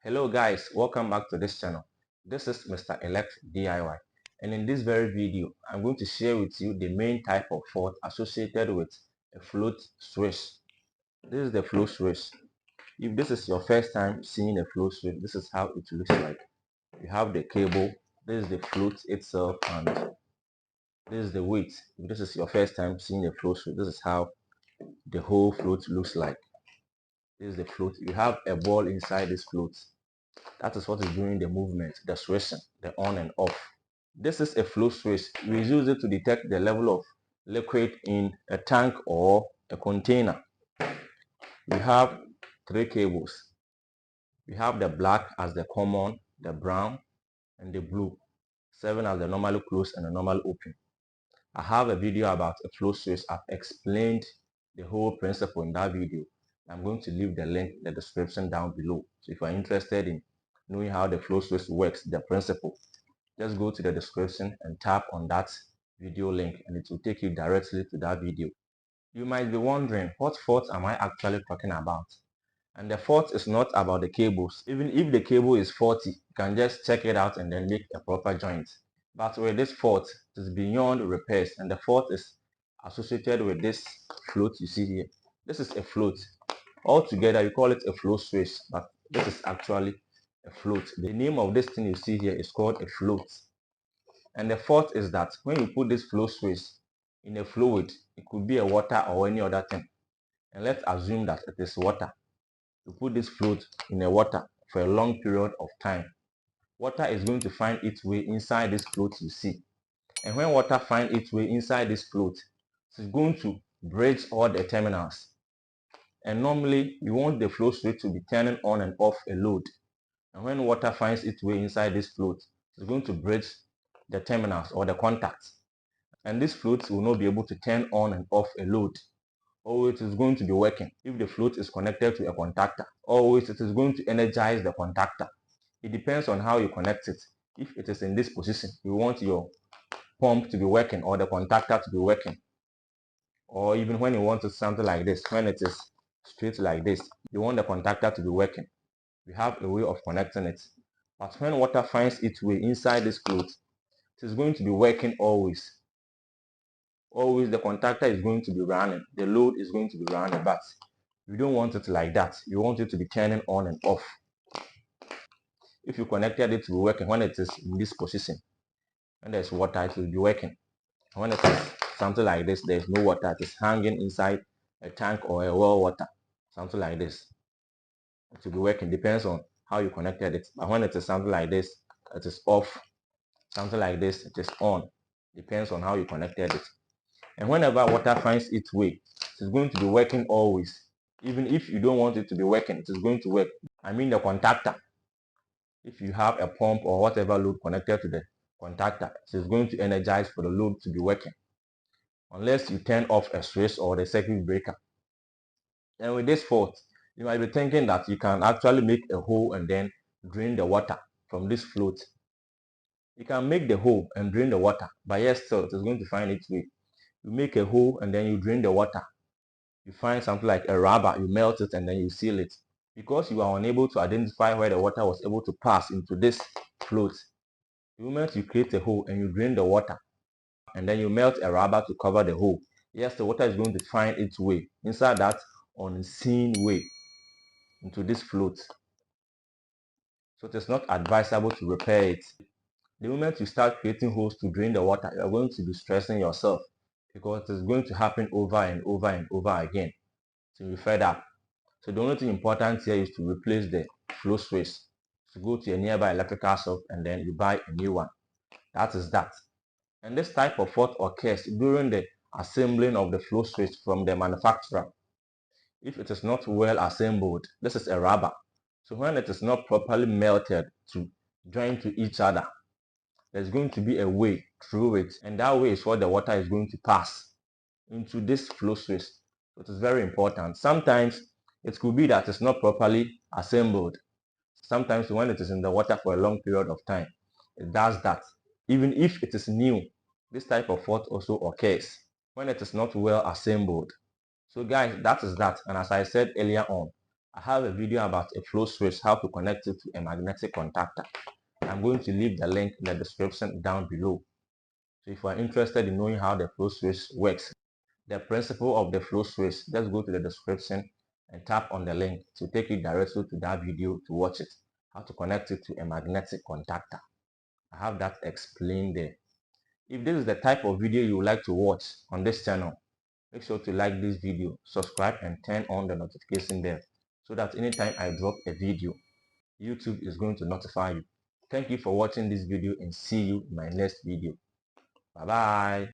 Hello guys, welcome back to this channel. This is Mr. Electric DIY, and in this very video I'm going to share with you the main type of fault associated with a float switch. This is the float switch. If this is your first time seeing a float switch, this is how it looks like. You have the cable, this is the float itself, and this is the weight. If this is your first time seeing a float switch, this is how the whole float looks like. This is the float. You have a ball inside this float. That is what is doing the movement, the switching, the on and off. This is a flow switch. We use it to detect the level of liquid in a tank or a container. We have three cables. We have the black as the common, the brown, and the blue, serving as the normally closed and the normal open. I have a video about a flow switch. I've explained the whole principle in that video. I'm going to leave the link in the description down below. So if you're interested in knowing how the flow switch works, the principle, just go to the description and tap on that video link and it will take you directly to that video. You might be wondering, what fault am I actually talking about? And the fault is not about the cables. Even if the cable is faulty, you can just check it out and then make a proper joint. But with this fault, it is beyond repairs, and the fault is associated with this float you see here. This is a float. Altogether, you call it a float switch, but this is actually a float. The name of this thing you see here is called a float. And the fault is that when you put this float switch in a fluid, it could be a water or any other thing. And let's assume that it is water. You put this float in a water for a long period of time. Water is going to find its way inside this float you see. And when water finds its way inside this float, it's going to bridge all the terminals. And normally, you want the float switch to be turning on and off a load. And when water finds its way inside this float, it's going to bridge the terminals or the contacts. And this float will not be able to turn on and off a load. Always it is going to be working. If the float is connected to a contactor, always it is going to energize the contactor. It depends on how you connect it. If it is in this position, you want your pump to be working or the contactor to be working. Or even when you want it something like this, when it is straight like this, you want the contactor to be working. We have a way of connecting it. But when water finds its way inside this float, it is going to be working always. Always the contactor is going to be running, the load is going to be running, but you don't want it like that. You want it to be turning on and off. If you connected it to be working when it is in this position, and there's water, it will be working. When it is something like this, there's no water, it is hanging inside a tank or a well water, something like this, it will be working. Depends on how you connected it. But when it is something like this, it is off. Something like this, it is on. Depends on how you connected it. And whenever water finds its way, it is going to be working always. Even if you don't want it to be working, it is going to work. I mean the contactor. If you have a pump or whatever load connected to the contactor, it is going to energize for the load to be working. Unless you turn off a switch or the circuit breaker. And with this fault, you might be thinking that you can actually make a hole and then drain the water from this float. You can make the hole and drain the water, but yet still it is going to find its way. You make a hole and then you drain the water. You find something like a rubber, you melt it and then you seal it. Because you are unable to identify where the water was able to pass into this float, the moment you create a hole and you drain the water and then you melt a rubber to cover the hole, yes, the water is going to find its way inside that unseen way into this float. So it is not advisable to repair it. The moment you start creating holes to drain the water, you are going to be stressing yourself because it is going to happen over and over and over again till you fed up. So the only thing important here is to replace the flow switch. So go to a nearby electrical shop and then you buy a new one. That is that. And this type of fault occurs during the assembling of the flow switch from the manufacturer. If it is not well assembled, this is a rubber. So when it is not properly melted to join to each other, there's going to be a way through it, and that way is what the water is going to pass into this flow switch. So it is very important. Sometimes it could be that it's not properly assembled. Sometimes when it is in the water for a long period of time, it does that. Even if it is new, this type of fault also occurs when it is not well assembled. So guys, that is that. And as I said earlier on, I have a video about a flow switch, how to connect it to a magnetic contactor. I'm going to leave the link in the description down below. So if you are interested in knowing how the flow switch works, the principle of the flow switch, just go to the description and tap on the link to take you directly to that video to watch it, how to connect it to a magnetic contactor. I have that explained there. If this is the type of video you would like to watch on this channel, make sure to like this video, subscribe and turn on the notification bell so that anytime I drop a video, YouTube is going to notify you. Thank you for watching this video and see you in my next video. Bye bye.